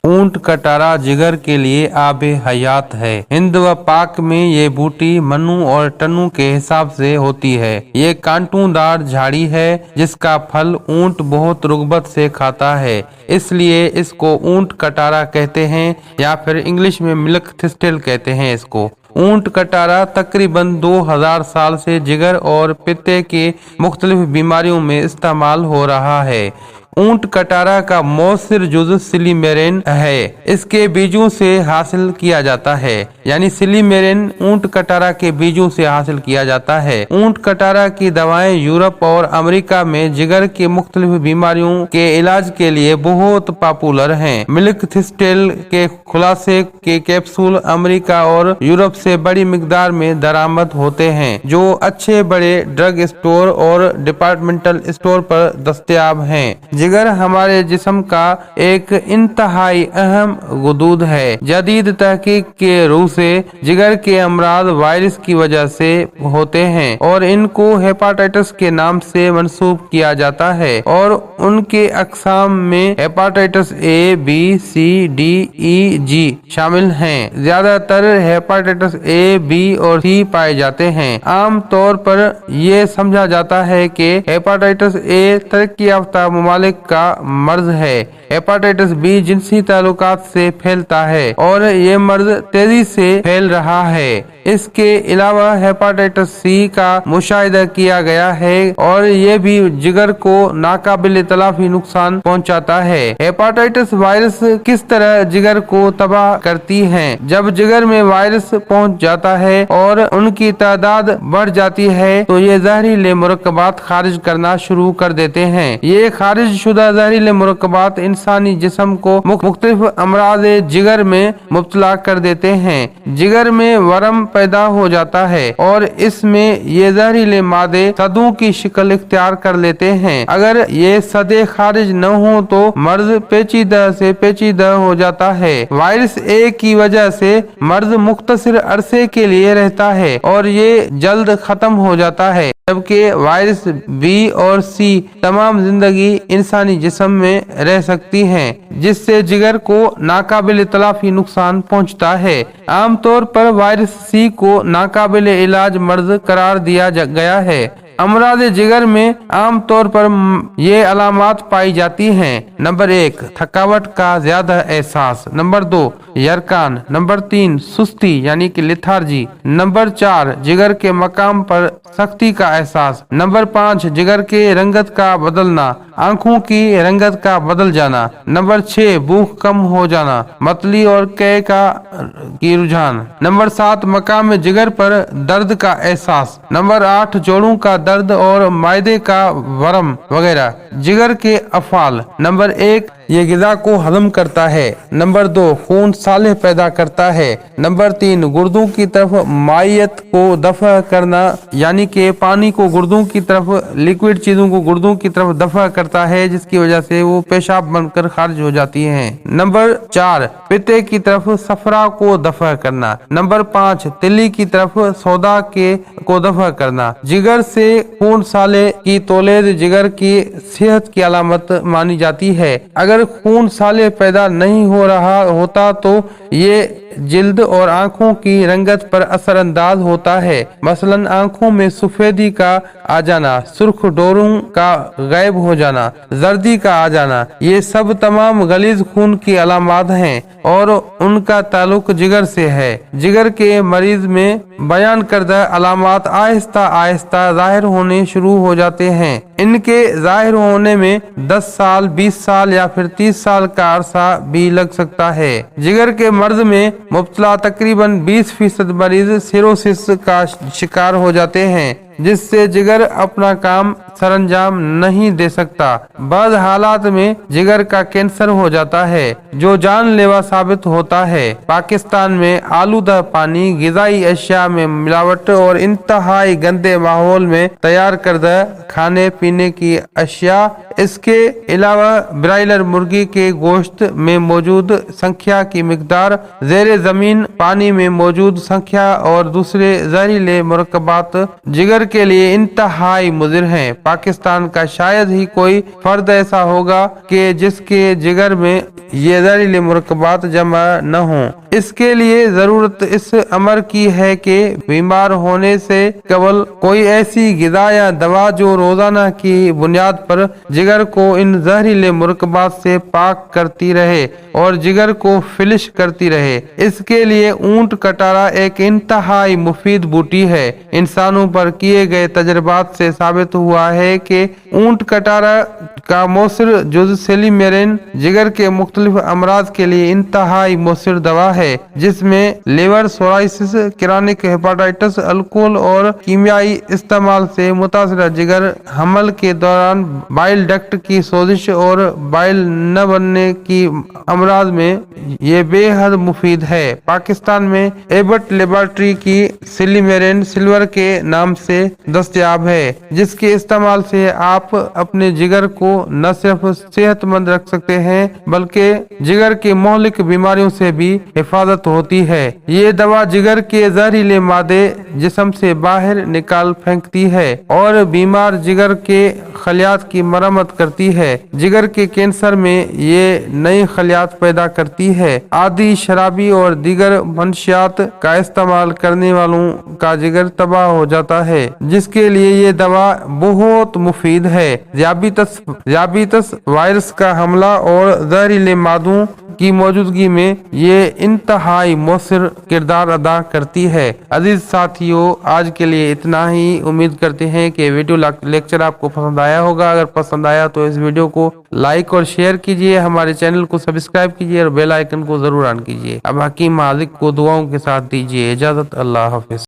ऊंट कटारा जिगर के लिए आबे हयात है। हिंद व पाक में ये बूटी मनु और टनु के हिसाब से होती है। ये कांटूदार झाड़ी है जिसका फल ऊंट बहुत रुगबत से खाता है, इसलिए इसको ऊंट कटारा कहते हैं या फिर इंग्लिश में मिल्क थिस्टल कहते हैं इसको। ऊंट कटारा तकरीबन 2000 साल से जिगर और पित्ते के मुख्तलिफ बीमारियों में इस्तेमाल हो रहा है। ऊंट कटारा का मौसर जुज सिलीमेरेन है, इसके बीजों से हासिल किया जाता है, यानी सिलीमेरेन ऊंट कटारा के बीजों से हासिल किया जाता है। ऊंट कटारा की दवाएं यूरोप और अमेरिका में जिगर की मुख्तलिफ बीमारियों के इलाज के लिए बहुत पॉपुलर हैं। मिल्क थिस्टल के खुलासे के कैप्सूल अमेरिका और यूरोप से बड़ी मिकदार में दरामद होते हैं, जो अच्छे बड़े ड्रग स्टोर और डिपार्टमेंटल स्टोर पर दस्तयाब हैं। जिगर हमारे जिस्म का एक इंतहाई अहम गुदूद है। जदीद तहकीक के रूह से जिगर के अमराज वायरस की वजह से होते हैं और इनको हेपाटाइटिस के नाम से मंसूब किया जाता है और उनके अकसाम में hepatitis A, B, C, D, E, G शामिल हैं। ज्यादातर हेपाटाइटिस ए, बी और सी पाए जाते हैं। आम तौर पर यह समझा जाता है कि हेपाटाइटिस ए तरक्की याफ्ता मुमालिक का मर्ज है। हेपाटाइटिस बी जिनसी ताल्लुकात से फैलता है और ये मर्ज तेजी से फैल रहा है। इसके अलावा हेपाटाइटिस सी का मुशाहिदा किया गया है और ये भी जिगर को नाकाबिल तलाफी नुकसान पहुंचाता है। हेपाटाइटिस वायरस किस तरह जिगर को तबाह करती है? जब जिगर में वायरस पहुंच जाता है और उनकी तादाद बढ़ जाती है तो ये जहरीले मुरक्कबात खारिज करना शुरू कर देते हैं। ये खारिज शुदा जहरीले मुरक्कबात इंसानी जिस्म को मुख्तलिफ अमराज जिगर में मुब्तला कर देते हैं। जिगर में वरम पैदा हो जाता है और इसमें ये जहरीले मादे सदों की शक्ल इख्तियार कर लेते हैं। अगर ये सदे खारिज न हो तो मर्ज पेचीदा से पेचीदा हो जाता है। वायरस ए की वजह से मर्ज मुख्तसर अरसे के लिए रहता है और ये जल्द खत्म हो जाता है, जबकि वायरस बी और सी तमाम जिंदगी इंसानी जिस्म में रह सकती हैं, जिससे जिगर को नाकाबिल तलाफी नुकसान पहुंचता है। आमतौर पर वायरस सी को नाकाबिल इलाज मर्ज करार दिया गया है। अमराज जिगर में आम तौर पर ये अलामात पाई जाती हैं। नंबर 1, थकावट का ज्यादा एहसास। नंबर 2, यरकान। नंबर 3, सुस्ती यानी कि लिथार्जी। नंबर 4, जिगर के मकाम पर सख्ती का एहसास। नंबर 5, जिगर के रंगत का बदलना, आंखों की रंगत का बदल जाना। नंबर 6, भूख कम हो जाना, मतली और कै की रुझान। नंबर 7, मकाम जिगर पर दर्द का एहसास। नंबर 8, जोड़ों का दर्द और मायदे का वरम वगैरह। जिगर के अफाल। नंबर 1, ये गिज़ा को हजम करता है। नंबर 2, खून साले पैदा करता है। नंबर 3, गुर्दों की तरफ मायत को दफा करना, यानी कि पानी को गुर्दों की तरफ, लिक्विड चीजों को गुर्दों की तरफ दफा करता है, जिसकी वजह से वो पेशाब बनकर खारिज हो जाती हैं। नंबर 4, पित्ते की तरफ सफरा को दफा करना। नंबर 5, तिल्ली की तरफ सौदा को दफा करना। जिगर से खून साले की तौलेद जिगर की सेहत की अलामत मानी जाती है। अगर खून साले पैदा नहीं हो रहा होता तो ये जिल्द और आंखों की रंगत पर असर अंदाज होता है। मसलन आंखों में सफेदी का आ जाना, सुर्ख डोरों का गायब हो जाना, जर्दी का आ जाना, ये सब तमाम गलीज खून की अलामात हैं और उनका ताल्लुक जिगर से है। जिगर के मरीज में बयान करदा अलामात आहिस्ता आहिस्ता जाहिर होने शुरू हो जाते हैं। इनके जाहिर होने में 10 साल, 20 साल या फिर 30 साल का अरसा भी लग सकता है। जिगर के मर्ज में मुब्तला तकरीबन 20% मरीज सिरोसिस का शिकार हो जाते हैं, जिससे जिगर अपना काम सरंजाम नहीं दे सकता। बाद हालात में जिगर का कैंसर हो जाता है, जो जानलेवा साबित होता है। पाकिस्तान में आलूदा पानी, गिज़ाई अशिया में मिलावट और इंतहाई गंदे माहौल में तैयार करदा खाने पीने की अशिया, इसके अलावा ब्रायलर मुर्गी के गोश्त में मौजूद संख्या की मिकदार, जेर जमीन पानी में मौजूद संख्या और दूसरे जहरीले मुरक्कबात जिगर जिगर के लिए इंतहाई मुज़िर हैं। पाकिस्तान का शायद ही कोई फर्द ऐसा होगा कि जिसके जिगर में ये जहरीले मुरक्कबात जमा न हों। इसके लिए जरूरत इस अमर की है कि बीमार होने से कबल कोई ऐसी ग़िज़ा या दवा जो रोजाना की बुनियाद पर जिगर को इन जहरीले मुरक्कबात से पाक करती रहे और जिगर को फिलिश करती रहे। इसके लिए ऊंट कटारा एक इंतहाई मुफीद बूटी है। इंसानों पर किए गए तजर्बात से साबित हुआ है कि ऊंट कटारा का मौसर जुज़ सेलिमेरिन जिगर के मुख्तलिफ अमराज के लिए इंतहाई मौसर दवा है, जिसमें liver psoriasis, chronic hepatitis, alcohol और कीमियाई इस्तेमाल से मुतासरा जिगर, हमल के दौरान बाइल डक्ट की सोजिश और बाइल न बनने की अमराज में ये बेहद मुफीद है। पाकिस्तान में एबट लेबोरेटरी की सेलिमेरिन सिल्वर के नाम से दस्तयाब है, जिसके इस्तेमाल से आप अपने जिगर को न सिर्फ सेहतमंद रख सकते हैं बल्कि जिगर के मोहलिक बीमारियों से भी हिफाजत होती है। ये दवा जिगर के जहरीले मादे जिस्म से बाहर निकाल फेंकती है और बीमार जिगर के खलियात की मरम्मत करती है। जिगर के कैंसर में ये नई खलियात पैदा करती है। आदि शराबी और दीगर मंशियात का इस्तेमाल करने वालों का जिगर तबाह हो जाता है, जिसके लिए ये दवा बहुत मुफीद है। ज़ियाबितस वायरस का हमला और जहरीले मादों की मौजूदगी में ये इंतहाई मौसर किरदार अदा करती है। अजीज साथियों, आज के लिए इतना ही। उम्मीद करते हैं कि वीडियो लेक्चर आपको पसंद आया होगा। अगर पसंद आया तो इस वीडियो को लाइक और शेयर कीजिए, हमारे चैनल को सब्सक्राइब कीजिए और बेल आइकन को जरूर ऑन कीजिए। अब हकीम मालिक को दुआओं के साथ दीजिए इजाजत। अल्लाह हाफिज।